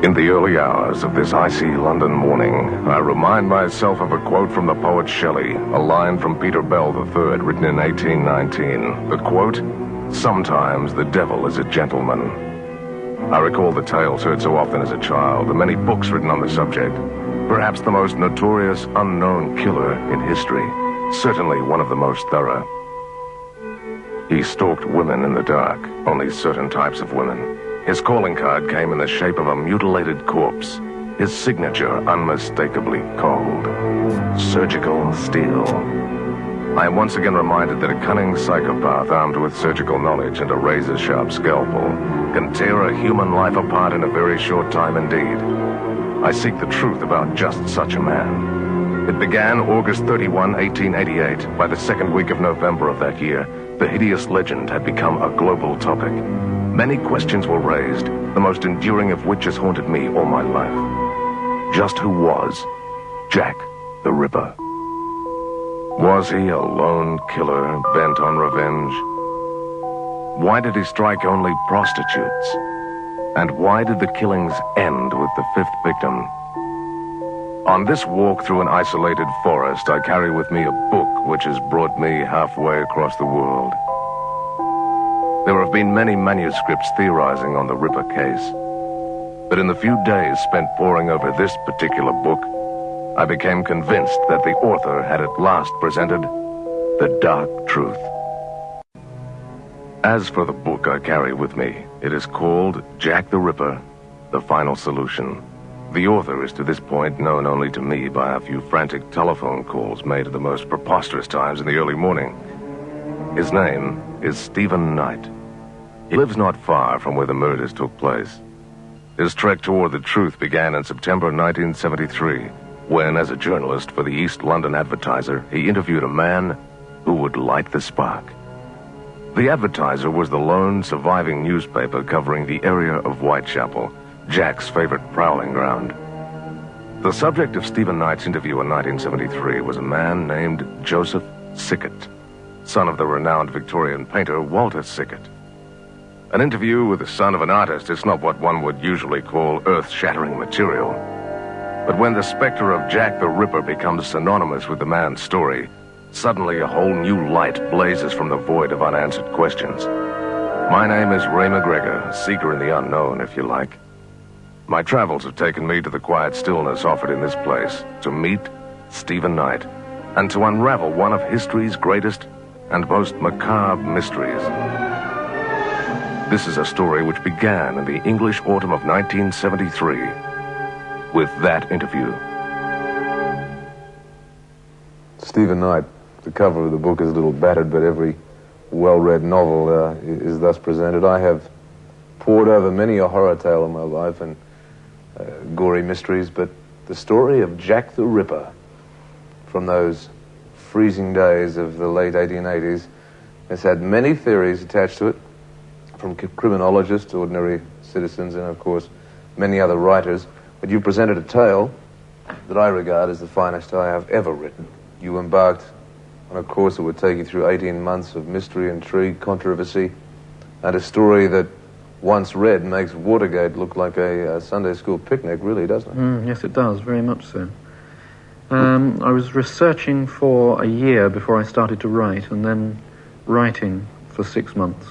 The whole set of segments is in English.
In the early hours of this icy London morning, I remind myself of a quote from the poet Shelley, a line from Peter Bell III, written in 1819. The quote, "Sometimes the devil is a gentleman." I recall the tales heard so often as a child, the many books written on the subject. Perhaps the most notorious unknown killer in history, certainly one of the most thorough. He stalked women in the dark, only certain types of women. His calling card came in the shape of a mutilated corpse, his signature unmistakably cold. Surgical steel. I am once again reminded that a cunning psychopath armed with surgical knowledge and a razor-sharp scalpel can tear a human life apart in a very short time indeed. I seek the truth about just such a man. It began August 31, 1888. By the second week of November of that year, the hideous legend had become a global topic. Many questions were raised, the most enduring of which has haunted me all my life. Just who was Jack the Ripper? Was he a lone killer bent on revenge? Why did he strike only prostitutes? And why did the killings end with the fifth victim? On this walk through an isolated forest, I carry with me a book which has brought me halfway across the world. There have been many manuscripts theorizing on the Ripper case, but in the few days spent poring over this particular book, I became convinced that the author had at last presented the dark truth. As for the book I carry with me, it is called Jack the Ripper, The Final Solution. The author is to this point known only to me by a few frantic telephone calls made at the most preposterous times in the early morning. His name is Stephen Knight. He lives not far from where the murders took place. His trek toward the truth began in September 1973, when, as a journalist for the East London Advertiser, he interviewed a man who would light the spark. The Advertiser was the lone surviving newspaper covering the area of Whitechapel, Jack's favorite prowling ground. The subject of Stephen Knight's interview in 1973 was a man named Joseph Sickert, son of the renowned Victorian painter Walter Sickert. An interview with the son of an artist is not what one would usually call earth-shattering material. But when the specter of Jack the Ripper becomes synonymous with the man's story, suddenly a whole new light blazes from the void of unanswered questions. My name is Ray McGregor, seeker in the unknown, if you like. My travels have taken me to the quiet stillness offered in this place to meet Stephen Knight and to unravel one of history's greatest and most macabre mysteries. This is a story which began in the English autumn of 1973 with that interview. Stephen Knight, the cover of the book is a little battered, but every well-read novel is thus presented. I have pored over many a horror tale in my life and gory mysteries, but the story of Jack the Ripper from those freezing days of the late 1880s has had many theories attached to it, from criminologists, ordinary citizens, and of course many other writers. But you presented a tale that I regard as the finest I have ever written. You embarked on a course that would take you through 18 months of mystery, intrigue, controversy, and a story that, once read, makes Watergate look like a Sunday school picnic, really, doesn't it? Yes, it does, very much so. I was researching for a year before I started to write, and then writing for 6 months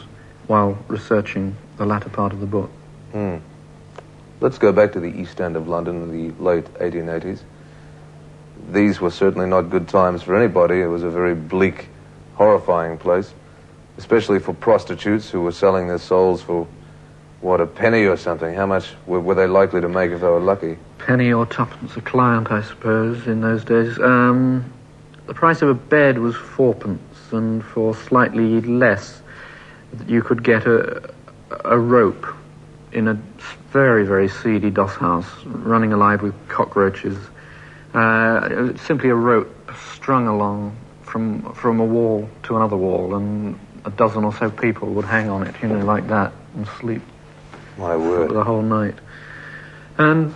while researching the latter part of the book. Let's go back to the East End of London in the late 1880s. These were certainly not good times for anybody. It was a very bleak, horrifying place, especially for prostitutes who were selling their souls for, what, a penny or something. How much were they likely to make if they were lucky? Penny or tuppence a client, I suppose, in those days. The price of a bed was 4p, and for slightly less, you could get a rope in a very, very seedy doss house, running alive with cockroaches. Simply a rope strung along from a wall to another wall, and a dozen or so people would hang on it, like that, and sleep. My word. For the whole night. And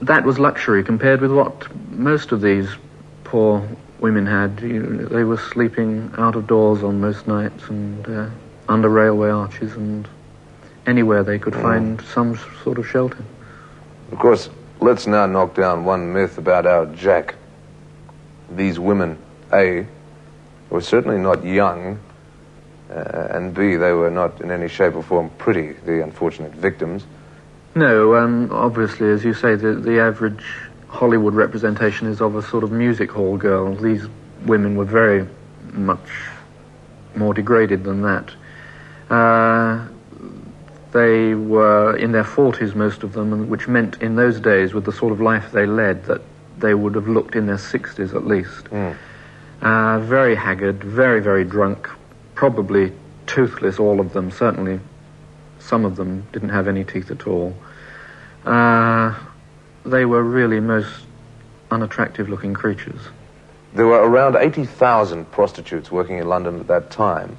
that was luxury compared with what most of these poor women had. They were sleeping out of doors on most nights, and under railway arches, and anywhere they could find some sort of shelter. Of course, let's now knock down one myth about our Jack. These women, A, were certainly not young, and B, they were not in any shape or form pretty, the unfortunate victims. No, obviously, as you say, the average Hollywood representation is of a sort of music hall girl. These women were very much more degraded than that. They were in their 40s, most of them, which meant in those days, with the sort of life they led, that they would have looked in their 60s at least. Very haggard, very, very drunk, probably toothless, all of them. Certainly some of them didn't have any teeth at all. They were really most unattractive-looking creatures. There were around 80,000 prostitutes working in London at that time.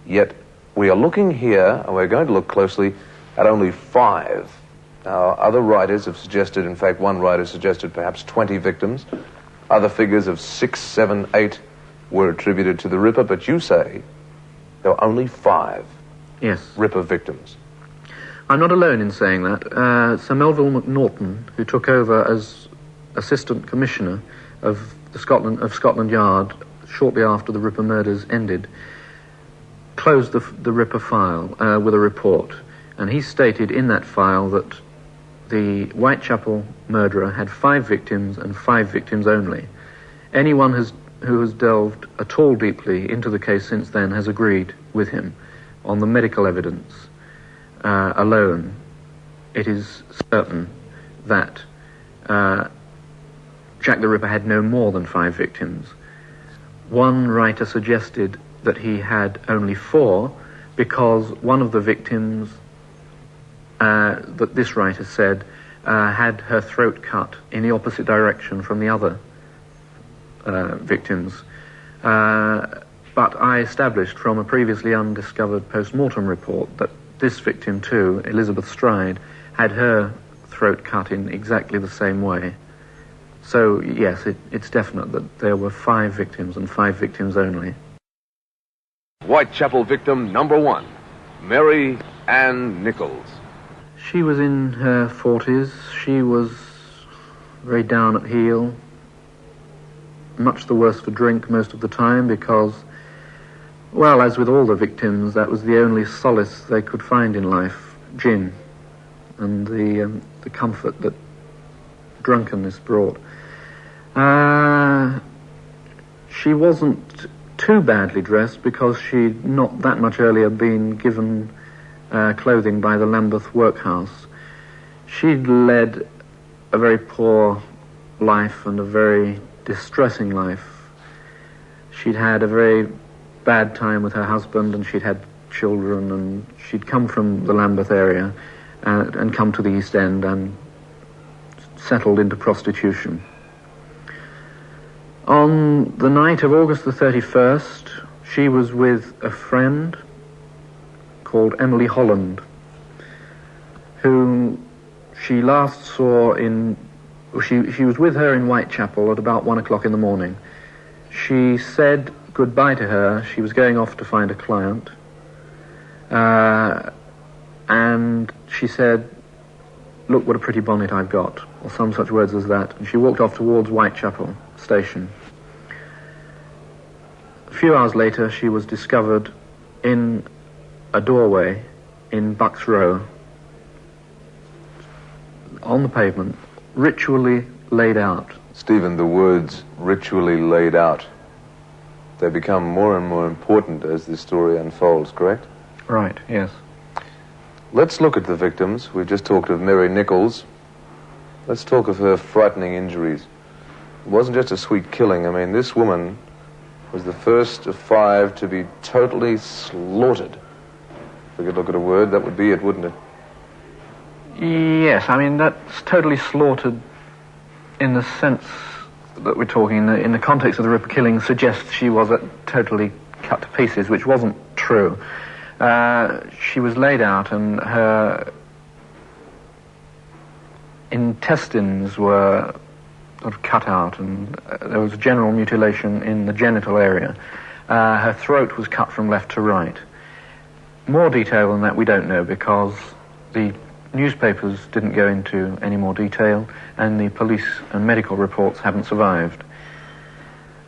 Yet we are looking here, and we're going to look closely, at only 5. Now, other writers have suggested, in fact, one writer suggested perhaps 20 victims. Other figures of 6, 7, 8 were attributed to the Ripper, but you say there were only 5 Ripper victims. I'm not alone in saying that. Sir Melville Macnaghten, who took over as Assistant Commissioner of Scotland Yard shortly after the Ripper murders ended, closed the Ripper file with a report, and he stated in that file that the Whitechapel murderer had 5 victims and 5 victims only. Anyone who has delved at all deeply into the case since then has agreed with him on the medical evidence alone. It is certain that Jack the Ripper had no more than 5 victims. One writer suggested that he had only 4 because one of the victims, that this writer said, had her throat cut in the opposite direction from the other victims. But I established from a previously undiscovered post-mortem report that this victim too, Elizabeth Stride, had her throat cut in exactly the same way. So, yes, it's definite that there were 5 victims and 5 victims only. Whitechapel victim number 1, Mary Ann Nichols. She was in her 40s. She was very down at heel, much the worse for drink most of the time because, well, as with all the victims, that was the only solace they could find in life, gin, and the comfort that drunkenness brought. She wasn't too badly dressed because she'd not that much earlier been given clothing by the Lambeth workhouse. She'd led a very poor life and a very distressing life. She'd had a very bad time with her husband, and she'd had children, and she'd come from the Lambeth area and come to the East End and settled into prostitution. On the night of August the 31st, she was with a friend called Emily Holland, whom she last saw she was with her in Whitechapel at about 1 o'clock in the morning. She said goodbye to her. She was going off to find a client. And she said, "Look what a pretty bonnet I've got," or some such words as that. And she walked off towards Whitechapel station. A few hours later, she was discovered in a doorway in Bucks Row, on the pavement, ritually laid out. Stephen, the words ritually laid out, they become more and more important as this story unfolds, correct? Right, yes. Let's look at the victims. We've just talked of Mary Nichols. Let's talk of her frightening injuries. It wasn't just a sweet killing. I mean, this woman was the first of 5 to be totally slaughtered. If we could look at a word, that would be it, wouldn't it? Yes, I mean, that's totally slaughtered in the sense that we're talking, in the context of the Ripper killing, suggests she was totally cut to pieces, which wasn't true. She was laid out, and her intestines were sort of cut out, and there was general mutilation in the genital area. Her throat was cut from left to right. More detail than that we don't know, because the newspapers didn't go into any more detail, and the police and medical reports haven't survived.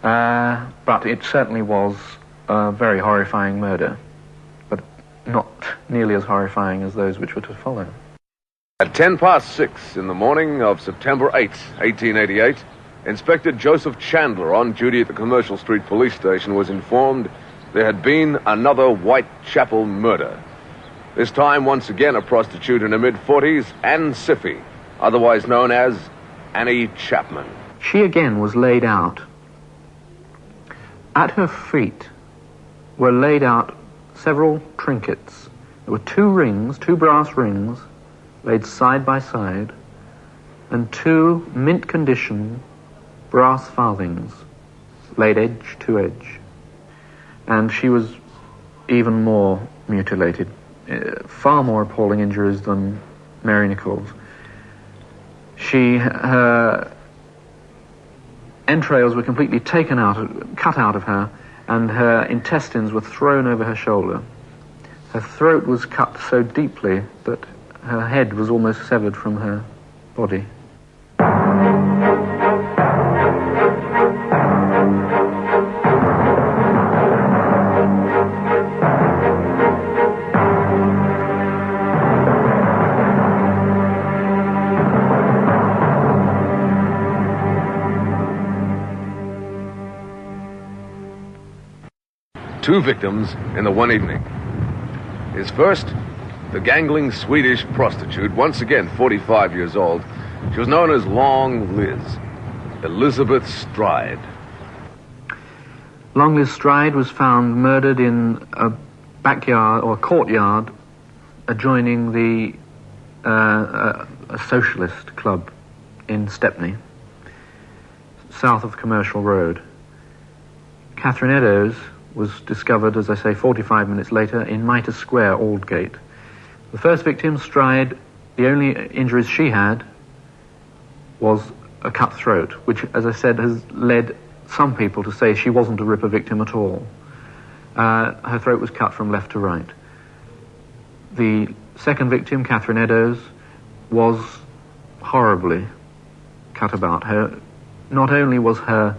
But it certainly was a very horrifying murder, but not nearly as horrifying as those which were to follow. At 6:10 in the morning of September 8, 1888, Inspector Joseph Chandler, on duty at the Commercial Street Police Station, was informed there had been another Whitechapel murder. This time, once again, a prostitute in her mid-40s, Anne Siffy, otherwise known as Annie Chapman. She again was laid out. At her feet were laid out several trinkets. There were two brass rings, laid side by side, and two mint-condition brass farthings, laid edge to edge. And she was even more mutilated, far more appalling injuries than Mary Nichols. Her entrails were completely cut out of her, and her intestines were thrown over her shoulder. Her throat was cut so deeply that her head was almost severed from her body. Two victims in the one evening. His first, the gangling Swedish prostitute, once again 45 years old. She was known as Long Liz, Elizabeth Stride. Long Liz Stride was found murdered in a backyard or courtyard adjoining a socialist club in Stepney, south of Commercial Road. Catherine Eddowes was discovered, as I say, 45 minutes later in Mitre Square, Aldgate. The first victim, Stride, the only injuries she had was a cut throat, which, as I said, has led some people to say she wasn't a Ripper victim at all. Her throat was cut from left to right. The second victim, Catherine Eddowes, was horribly cut about. Not only was her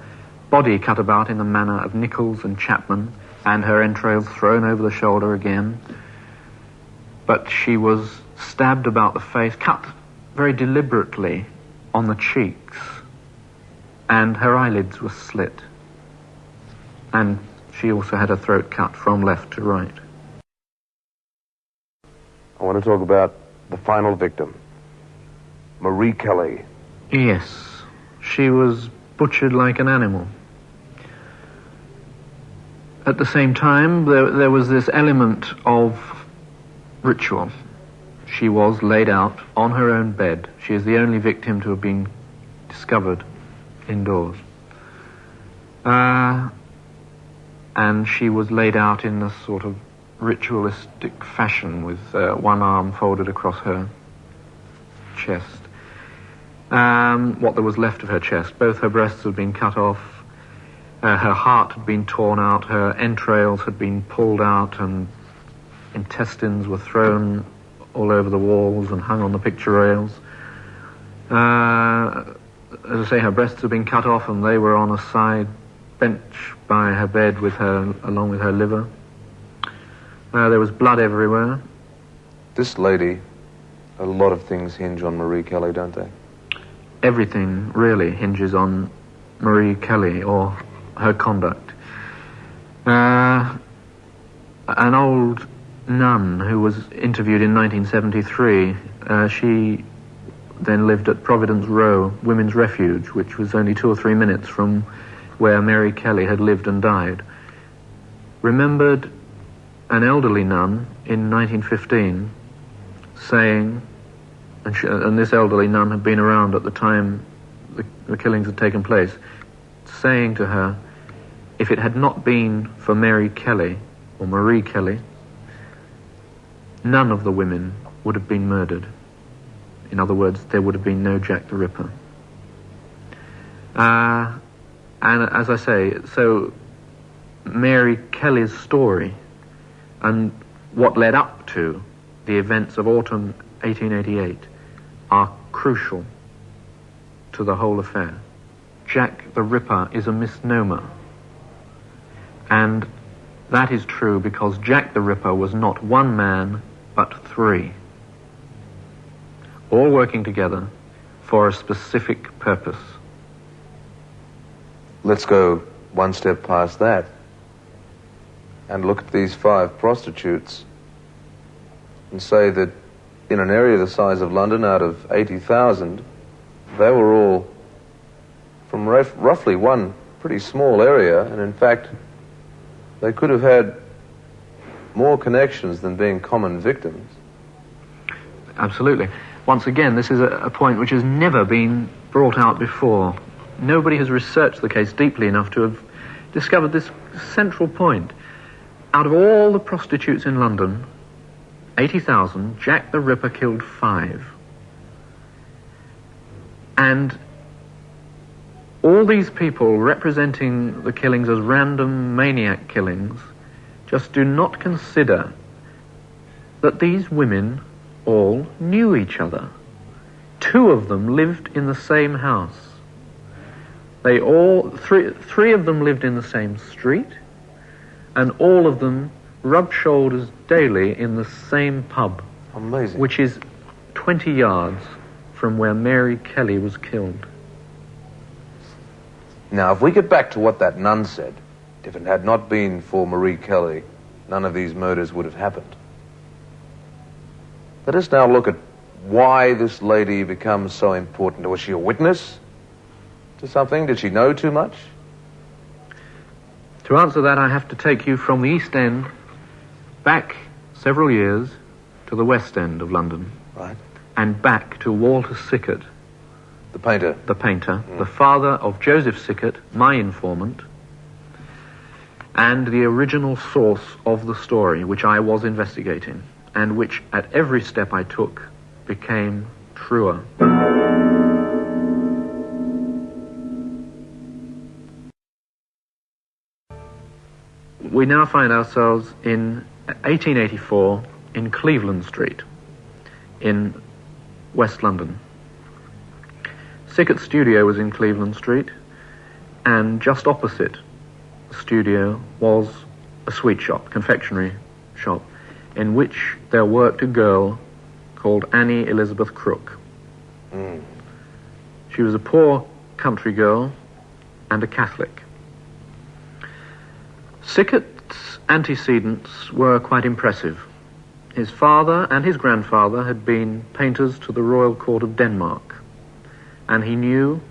body cut about in the manner of Nichols and Chapman, and her entrails thrown over the shoulder again, but she was stabbed about the face, cut very deliberately on the cheeks, and her eyelids were slit. And she also had her throat cut from left to right. I want to talk about the final victim, Marie Kelly. Yes, she was butchered like an animal. At the same time, there was this element of ritual. She was laid out on her own bed. She is the only victim to have been discovered indoors. And she was laid out in a sort of ritualistic fashion with one arm folded across her chest. What there was left of her chest. Both her breasts had been cut off. Her heart had been torn out, her entrails had been pulled out, and intestines were thrown all over the walls and hung on the picture rails. As I say, her breasts had been cut off, and they were on a side bench by her bed along with her liver. There was blood everywhere. This lady, a lot of things hinge on Marie Kelly, don't they? Everything really hinges on Marie Kelly, or her conduct. An old nun who was interviewed in 1973, she then lived at Providence Row Women's Refuge, which was only 2 or 3 minutes from where Mary Kelly had lived and died, remembered an elderly nun in 1915 saying, and this elderly nun had been around at the time the killings had taken place, saying to her, if it had not been for Mary Kelly, or Marie Kelly, none of the women would have been murdered. In other words, there would have been no Jack the Ripper. And as I say, so Mary Kelly's story and what led up to the events of autumn 1888 are crucial to the whole affair. Jack the Ripper is a misnomer. And that is true because Jack the Ripper was not one man, but three, all working together for a specific purpose. Let's go one step past that and look at these 5 prostitutes and say that in an area the size of London, out of 80,000, they were all from roughly one pretty small area, and in fact they could have had more connections than being common victims. Absolutely. Once again, this is a point which has never been brought out before. Nobody has researched the case deeply enough to have discovered this central point. Out of all the prostitutes in London, 80,000, Jack the Ripper killed 5. And all these people representing the killings as random maniac killings just do not consider that these women all knew each other. 2 of them lived in the same house. They all, three of them lived in the same street, and all of them rubbed shoulders daily in the same pub. Amazing. Which is 20 yards from where Mary Kelly was killed. Now, if we get back to what that nun said, if it had not been for Marie Kelly, none of these murders would have happened. Let us now look at why this lady becomes so important. Was she a witness to something? Did she know too much? To answer that, I have to take you from the East End back several years to the West End of London. Right. And back to Walter Sickert. The painter. The painter, the father of Joseph Sickert, my informant, and the original source of the story which I was investigating, and which at every step I took became truer. We now find ourselves in 1884 in Cleveland Street in West London. Sickert's studio was in Cleveland Street, and just opposite the studio was a sweet shop, confectionery shop, in which there worked a girl called Annie Elizabeth Crook. She was a poor country girl and a Catholic. Sickert's antecedents were quite impressive. His father and his grandfather had been painters to the Royal Court of Denmark, and he knew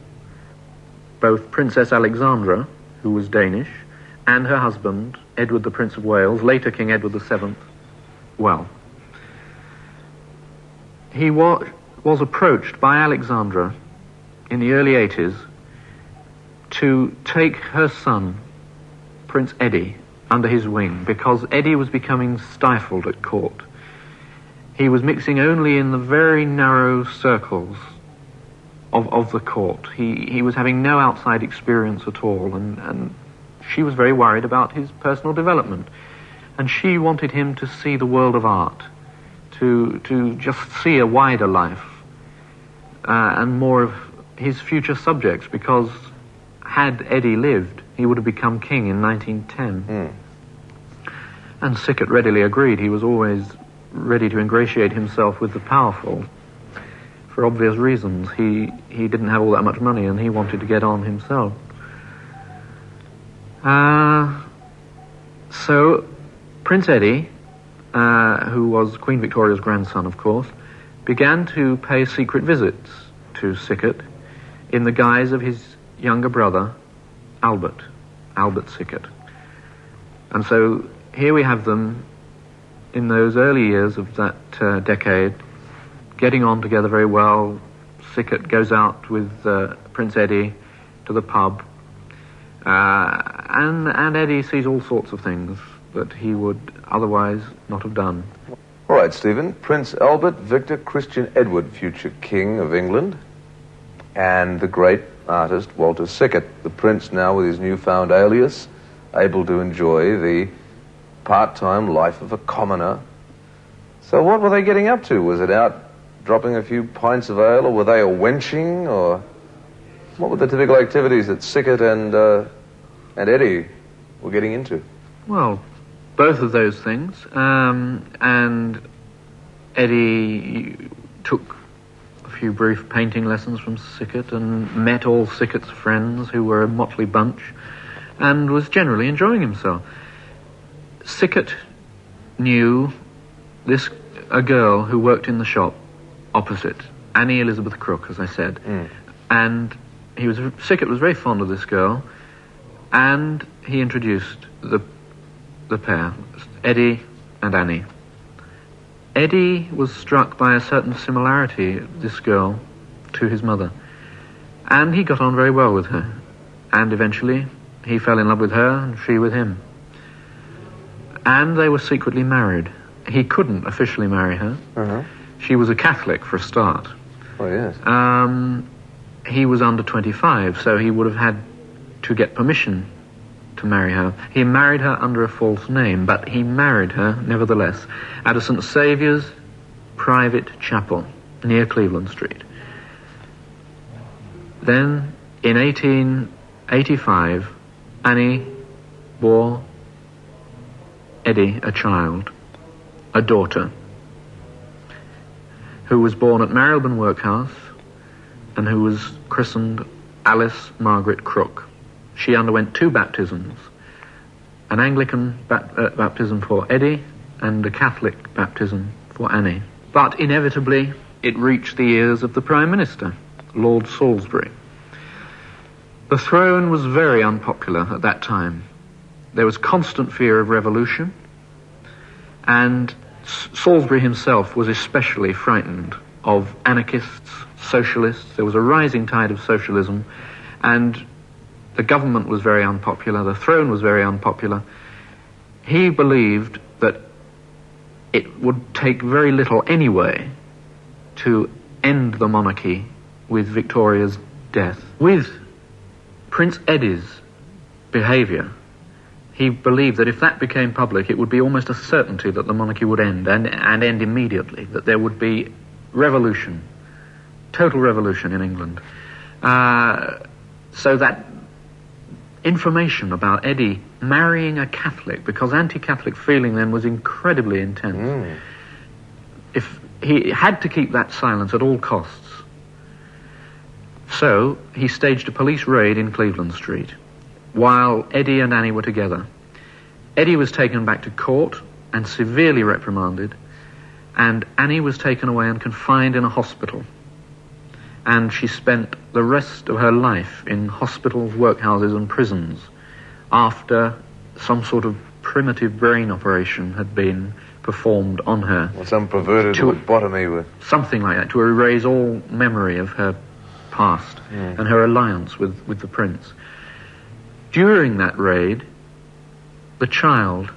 both Princess Alexandra, who was Danish, and her husband, Edward the Prince of Wales, later King Edward VII, well. He was approached by Alexandra in the early 80s to take her son, Prince Eddie, under his wing, because Eddie was becoming stifled at court. He was mixing only in the very narrow circles of the court. He was having no outside experience at all, and she was very worried about his personal development. And she wanted him to see the world of art, to just see a wider life, and more of his future subjects, because had Eddie lived, he would have become king in 1910. And Sickert readily agreed. He was always ready to ingratiate himself with the powerful. For obvious reasons, he didn't have all that much money, and he wanted to get on himself. So Prince Eddie, who was Queen Victoria's grandson, of course, began to pay secret visits to Sickert in the guise of his younger brother, Albert Sickert. And so here we have them in those early years of that decade, getting on together very well. Sickert goes out with Prince Eddie to the pub, and Eddie sees all sorts of things that he would otherwise not have done. All right, Stephen. Prince Albert Victor Christian Edward, future King of England, and the great artist Walter Sickert, the prince now with his newfound alias, able to enjoy the part-time life of a commoner. So what were they getting up to? Was it out dropping a few pints of ale, or were they a wenching, or what were the typical activities that Sickert and Eddie were getting into? Well, both of those things. And Eddie took a few brief painting lessons from Sickert and met all Sickert's friends, who were a motley bunch, and was generally enjoying himself. Sickert knew a girl who worked in the shop opposite, Annie Elizabeth Crook, as I said. And Sickert was very fond of this girl, and he introduced the pair, Eddie and Annie. Eddie was struck by a certain similarity, this girl, to his mother, and he got on very well with her, and eventually he fell in love with her and she with him. And they were secretly married. He couldn't officially marry her. Uh-huh. She was a Catholic for a start. Oh, yes. He was under 25, so he would have had to get permission to marry her. He married her under a false name, but he married her, nevertheless, at a St. Saviour's private chapel near Cleveland Street. Then, in 1885, Annie bore Eddie a child, a daughter, who was born at Marylebone Workhouse and who was christened Alice Margaret Crook. She underwent 2 baptisms, an Anglican baptism for Eddie and a Catholic baptism for Annie. But inevitably, it reached the ears of the Prime Minister, Lord Salisbury. The throne was very unpopular at that time. There was constant fear of revolution, and Salisbury himself was especially frightened of anarchists, socialists. There was a rising tide of socialism, and the government was very unpopular, the throne was very unpopular. He believed that it would take very little anyway to end the monarchy with Victoria's death. With Prince Eddie's behaviour, he believed that if that became public, it would be almost a certainty that the monarchy would end, and end immediately, that there would be revolution, total revolution in England. So that information about Eddie marrying a Catholic, because anti-Catholic feeling then was incredibly intense. If he had to keep that silence at all costs. So he staged a police raid in Cleveland Street while Eddie and Annie were together. Eddie was taken back to court and severely reprimanded, and Annie was taken away and confined in a hospital. And she spent the rest of her life in hospitals, workhouses and prisons after some sort of primitive brain operation had been performed on her. Or some perverted lobotomy with... Something like that, to erase all memory of her past and her alliance with the prince. During that raid, the child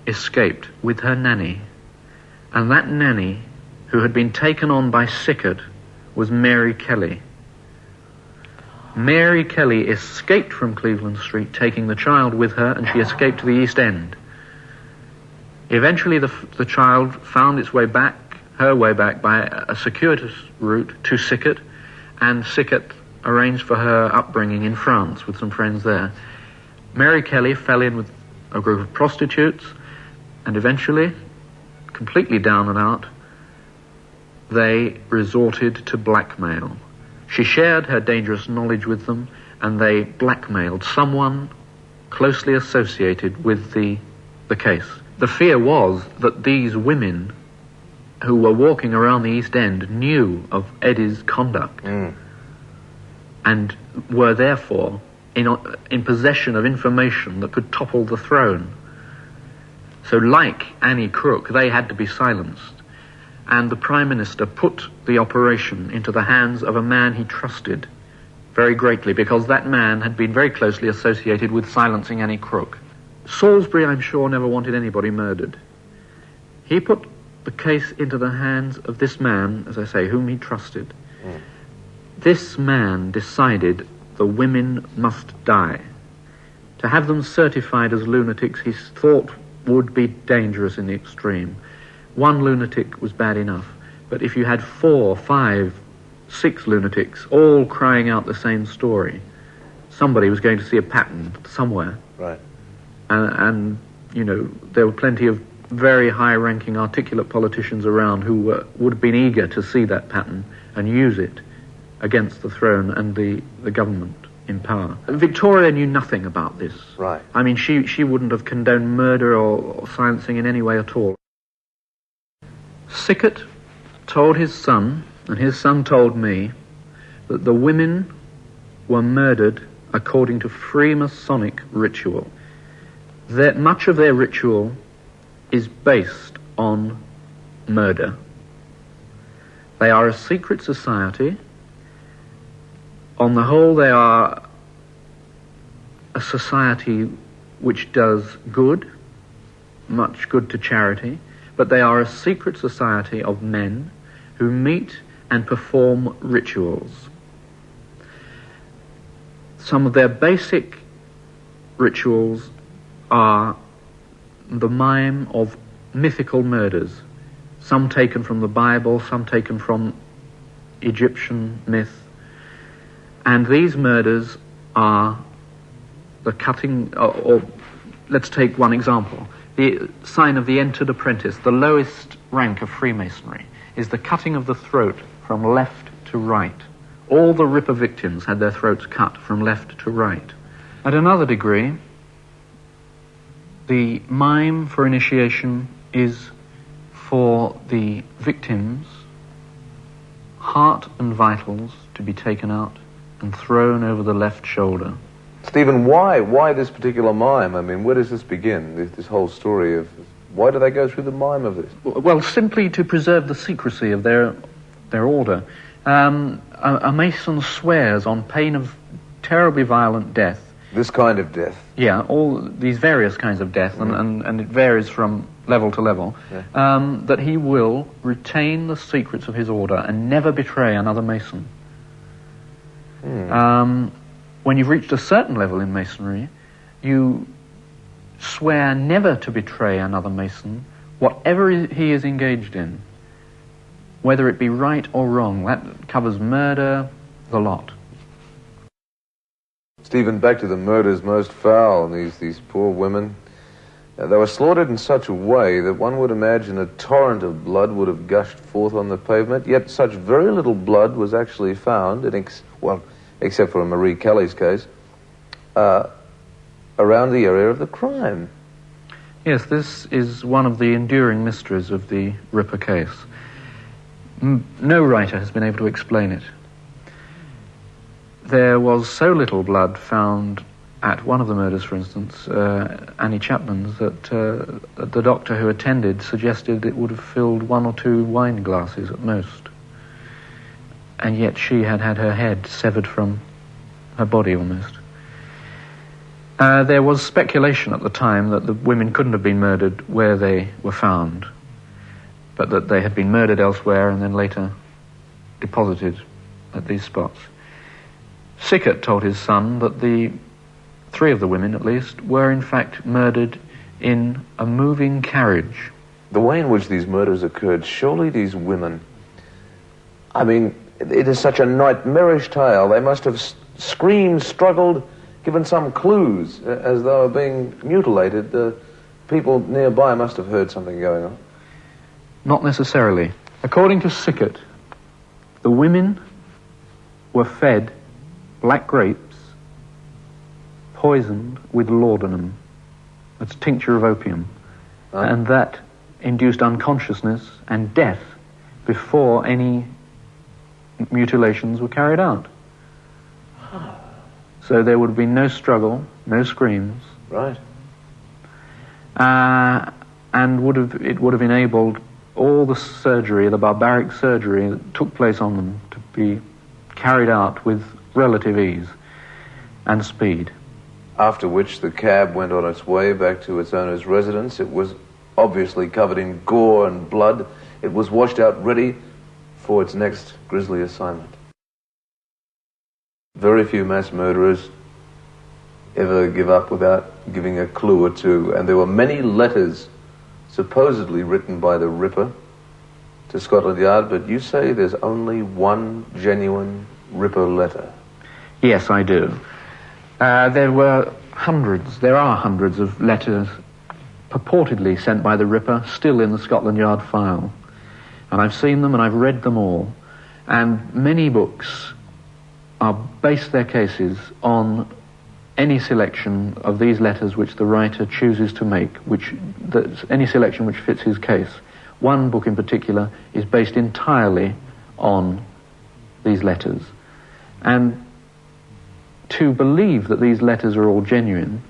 escaped with her nanny, and that nanny, who had been taken on by Sickert, was Mary Kelly. Mary Kelly escaped from Cleveland Street, taking the child with her, and she escaped to the East End. Eventually, the child found its way back, her way back, by a circuitous route to Sickert, and Sickert arranged for her upbringing in France with some friends there. Mary Kelly fell in with a group of prostitutes, and eventually, completely down and out, they resorted to blackmail. She shared her dangerous knowledge with them, and they blackmailed someone closely associated with the case. The fear was that these women who were walking around the East End knew of Eddie's conduct and were therefore in possession of information that could topple the throne. So like Annie Crook, they had to be silenced. And the Prime Minister put the operation into the hands of a man he trusted very greatly, because that man had been very closely associated with silencing Annie Crook. Salisbury, I'm sure, never wanted anybody murdered. He put the case into the hands of this man, as I say, whom he trusted. This man decided the women must die. To have them certified as lunatics, he thought, would be dangerous in the extreme. One lunatic was bad enough, But if you had 4, 5, 6 lunatics all crying out the same story, somebody was going to see a pattern somewhere. Right. And you know, there were plenty of very high-ranking, articulate politicians around who would have been eager to see that pattern and use it against the throne and the government in power. Victoria knew nothing about this. Right. I mean, she wouldn't have condoned murder or silencing in any way at all. Sickert told his son, and his son told me, that the women were murdered according to Freemasonic ritual. That much of their ritual is based on murder. They are a secret society. On the whole, they are a society which does good, much good to charity, but they are a secret society of men who meet and perform rituals. Some of their basic rituals are the mime of mythical murders, some taken from the Bible, some taken from Egyptian myth. And these murders are the cutting, or let's take one example. The sign of the entered apprentice, the lowest rank of Freemasonry, is the cutting of the throat from left to right. All the Ripper victims had their throats cut from left to right. At another degree, the mime for initiation is for the victims' heart and vitals to be taken out and thrown over the left shoulder. Stephen, why this particular mime? I mean, where does this begin, this whole story of... Why do they go through the mime of this? Well, simply to preserve the secrecy of their order. A Mason swears on pain of terribly violent death. This kind of death? Yeah, all these various kinds of death, and it varies from level to level, that he will retain the secrets of his order and never betray another Mason. When you've reached a certain level in Masonry, you swear never to betray another Mason, whatever he is engaged in, whether it be right or wrong. That covers murder, the lot. Stephen, back to the murders most foul, and these poor women. They were slaughtered in such a way that one would imagine a torrent of blood would have gushed forth on the pavement, yet such very little blood was actually found, except for Marie Kelly's case, around the area of the crime. Yes, this is one of the enduring mysteries of the Ripper case. No writer has been able to explain it. There was so little blood found at one of the murders, for instance, Annie Chapman's, that the doctor who attended suggested it would have filled 1 or 2 wine glasses at most. And yet she had had her head severed from her body almost. There was speculation at the time that the women couldn't have been murdered where they were found, but that they had been murdered elsewhere and then later deposited at these spots. Sickert told his son that 3 of the women, at least, were in fact murdered in a moving carriage. The way in which these murders occurred, surely these women... I mean, it is such a nightmarish tale. They must have screamed, struggled, given some clues as they were being mutilated. The people nearby must have heard something going on. Not necessarily. According to Sickert, the women were fed black grapes poisoned with laudanum. That's tincture of opium. And that induced unconsciousness and death before any mutilations were carried out. So there would have been no struggle, no screams. Right. And it would have enabled all the surgery, the barbaric surgery that took place on them, to be carried out with relative ease and speed. After which the cab went on its way back to its owner's residence. It was obviously covered in gore and blood. It was washed out ready for its next grisly assignment. Very few mass murderers ever give up without giving a clue or two, and there were many letters supposedly written by the Ripper to Scotland Yard, but you say there's only one genuine Ripper letter. Yes, I do. There are hundreds of letters purportedly sent by the Ripper still in the Scotland Yard file. And I've seen them and I've read them all. And many books base their cases on any selection of these letters which the writer chooses to make, any selection which fits his case. One book in particular is based entirely on these letters. And to believe that these letters are all genuine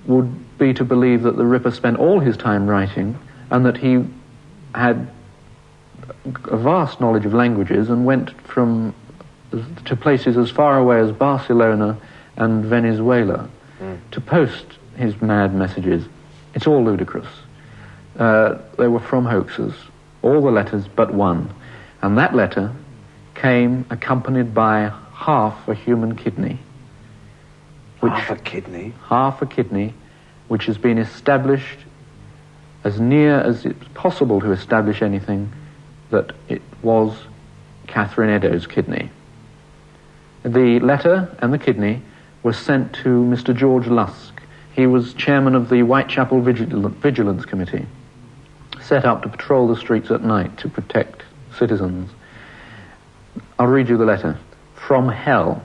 would be to believe that the Ripper spent all his time writing and that he had a vast knowledge of languages and went to places as far away as Barcelona and Venezuela to post his mad messages. It's all ludicrous. They were from hoaxes, all the letters but one. And that letter came accompanied by half a human kidney. Half a kidney? Half a kidney, which has been established as near as it's possible to establish anything, that it was Catherine Eddowes' kidney. The letter and the kidney were sent to Mr. George Lusk. He was chairman of the Whitechapel Vigilance Committee, set up to patrol the streets at night to protect citizens. I'll read you the letter. From hell.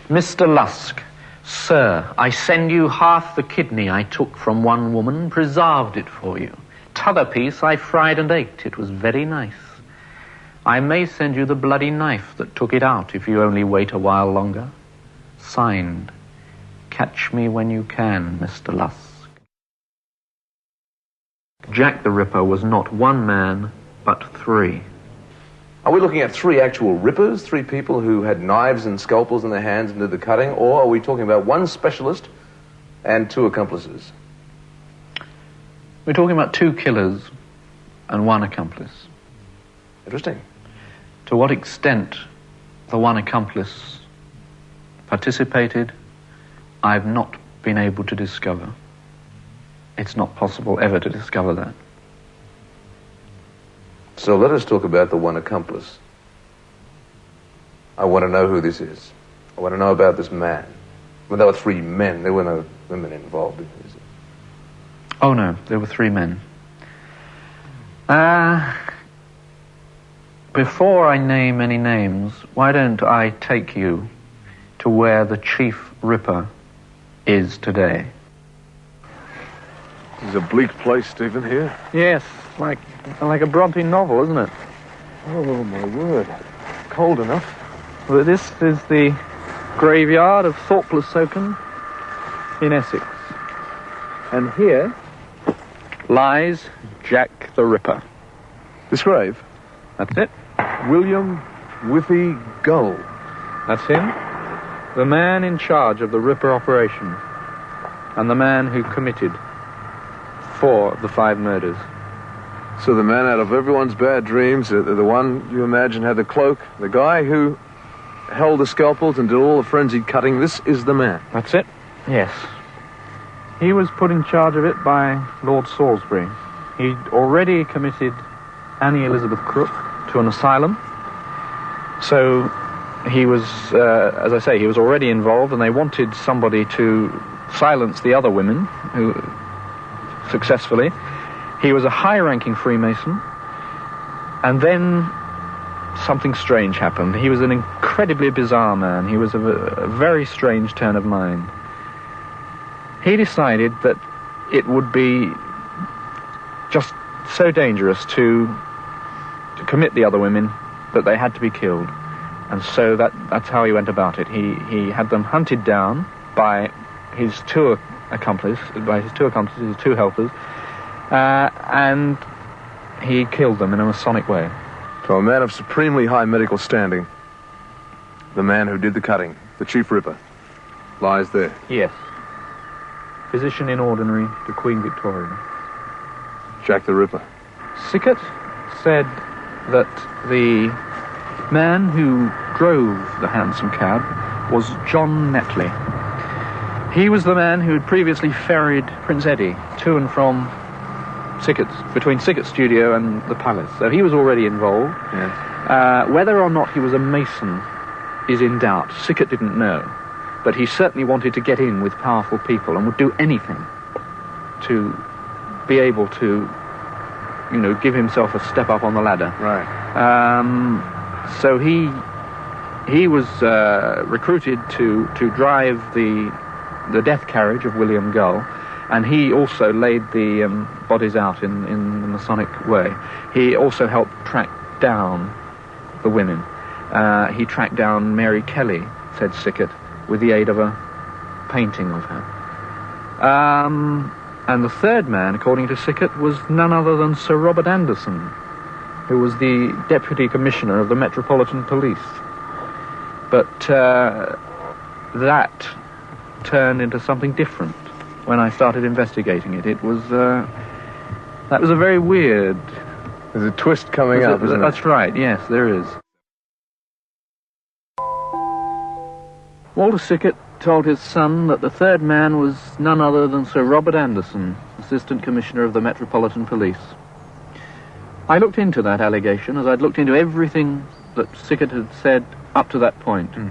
Mr. Lusk, Sir, I send you half the kidney I took from one woman, preserved it for you. T'other piece I fried and ate, it was very nice. I may send you the bloody knife that took it out if you only wait a while longer. Signed, Catch me when you can, Mr. Lusk. Jack the Ripper was not one man, but three. Are we looking at three actual Rippers, three people who had knives and scalpels in their hands and did the cutting, or are we talking about one specialist and two accomplices? We're talking about two killers and one accomplice. Interesting. To what extent the one accomplice participated, I've not been able to discover. It's not possible ever to discover that. So let us talk about the one accomplice. I want to know who this is. I want to know about this man. Well, there were three men. There were no women involved in this. Oh, no, there were three men. Before I name any names, why don't I take you to where the Chief Ripper is today? It's a bleak place, Stephen, here. Yes, like a Bronte novel, isn't it? Oh, my word. Cold enough. But this is the graveyard of Thorpe Soken in Essex. And here lies Jack the Ripper. This grave? That's it. William Whiffy Gull. That's him. The man in charge of the Ripper operation. And the man who committed 4 of the 5 murders. So the man out of everyone's bad dreams, the one you imagine had the cloak, the guy who held the scalpels and did all the frenzied cutting, this is the man. That's it. Yes. He was put in charge of it by Lord Salisbury. He'd already committed Annie Elizabeth Crook to an asylum. So he was, as I say, he was already involved, and they wanted somebody to silence the other women who successfully. He was a high-ranking Freemason, and then something strange happened. He was an incredibly bizarre man. He was of a very strange turn of mind. He decided that it would be just so dangerous to commit the other women that they had to be killed. And so that's how he went about it. He had them hunted down by his two accomplices, his two helpers, and he killed them in a Masonic way. So a man of supremely high medical standing, the man who did the cutting, the Chief Ripper, lies there. Yes. Physician in ordinary to Queen Victoria. Jack the Ripper. Sickert said that the man who drove the hansom cab was John Netley. He was the man who had previously ferried Prince Eddie to and from between Sickert's studio and the palace. So he was already involved. Yes. Whether or not he was a Mason is in doubt. Sickert didn't know. But he certainly wanted to get in with powerful people and would do anything to be able to, give himself a step up on the ladder. Right. So he was recruited to drive the death carriage of William Gull, and he also laid the bodies out in the Masonic way. He also helped track down the women. He tracked down Mary Kelly, said Sickert, with the aid of a painting of her. And the third man, according to Sickert, was none other than Sir Robert Anderson, who was the Deputy Commissioner of the Metropolitan Police. But that turned into something different when I started investigating it. That was a very weird... There's a twist coming up, isn't it? That's right, yes, there is. Walter Sickert told his son that the third man was none other than Sir Robert Anderson, Assistant Commissioner of the Metropolitan Police. I looked into that allegation, as I'd looked into everything that Sickert had said up to that point. And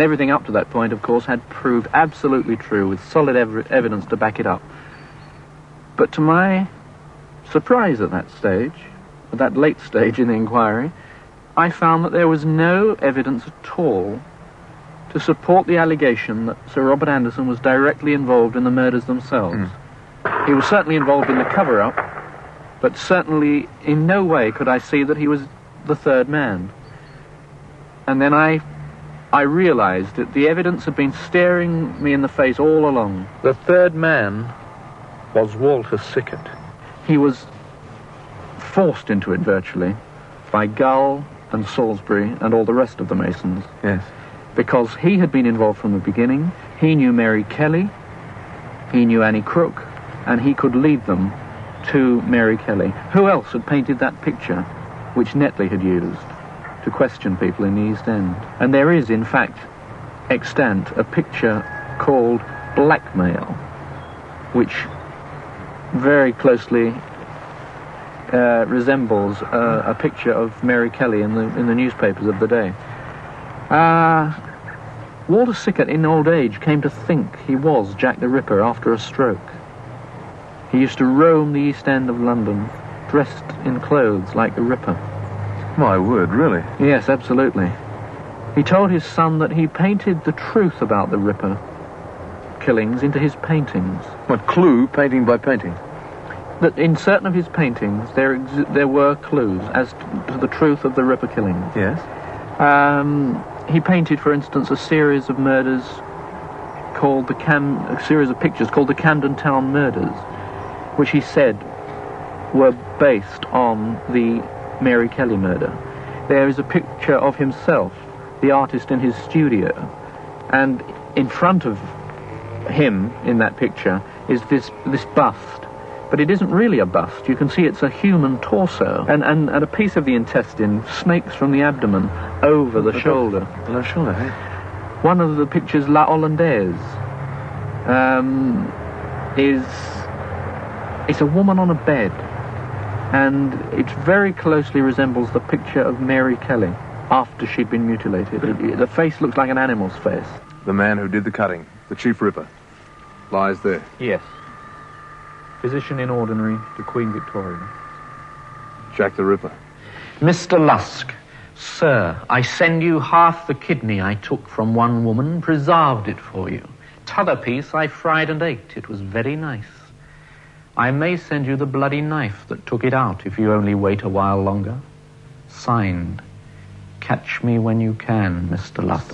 everything up to that point, of course, had proved absolutely true, with solid evidence to back it up. But to my surprise at that stage, at that late stage in the inquiry, I found that there was no evidence at all to support the allegation that Sir Robert Anderson was directly involved in the murders themselves. He was certainly involved in the cover-up, but certainly in no way could I see that he was the third man. And then I realized that the evidence had been staring me in the face all along. The third man was Walter Sickert. He was forced into it virtually by Gull and Salisbury and all the rest of the Masons. Yes. Because he had been involved from the beginning. He knew Mary Kelly, he knew Annie Crook, and he could lead them to Mary Kelly. Who else had painted that picture which Netley had used to question people in the East End? And there is, in fact, extant a picture called Blackmail, which very closely resembles a picture of Mary Kelly in the newspapers of the day. Walter Sickert, in old age, came to think he was Jack the Ripper after a stroke. He used to roam the East End of London, dressed in clothes like the Ripper. My word, really? Yes, absolutely. He told his son that he painted the truth about the Ripper killings into his paintings. What clue, painting by painting? That in certain of his paintings there were clues as to the truth of the Ripper killings. Yes. He painted, for instance, a series of murders called a series of pictures called the Camden Town Murders, which he said were based on the Mary Kelly murder. There is a picture of himself, the artist, in his studio, and in front of him in that picture is this bust. But it isn't really a bust. You can see it's a human torso, and a piece of the intestine snakes from the abdomen over the shoulder. The shoulder, eh? One of the pictures, La Hollandaise, it's a woman on a bed, and it very closely resembles the picture of Mary Kelly after she'd been mutilated. The face looks like an animal's face. The man who did the cutting, the Chief Ripper, lies there. Yes. Physician in ordinary to Queen Victoria. Jack the Ripper. Mr. Lusk, sir, I send you half the kidney I took from one woman, preserved it for you. T'other piece I fried and ate. It was very nice. I may send you the bloody knife that took it out if you only wait a while longer. Signed, catch me when you can, Mr. Lusk.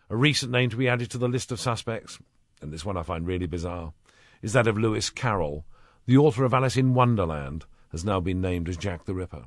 A recent name to be added to the list of suspects, and this one I find really bizarre, is that of Lewis Carroll. The author of Alice in Wonderland has now been named as Jack the Ripper.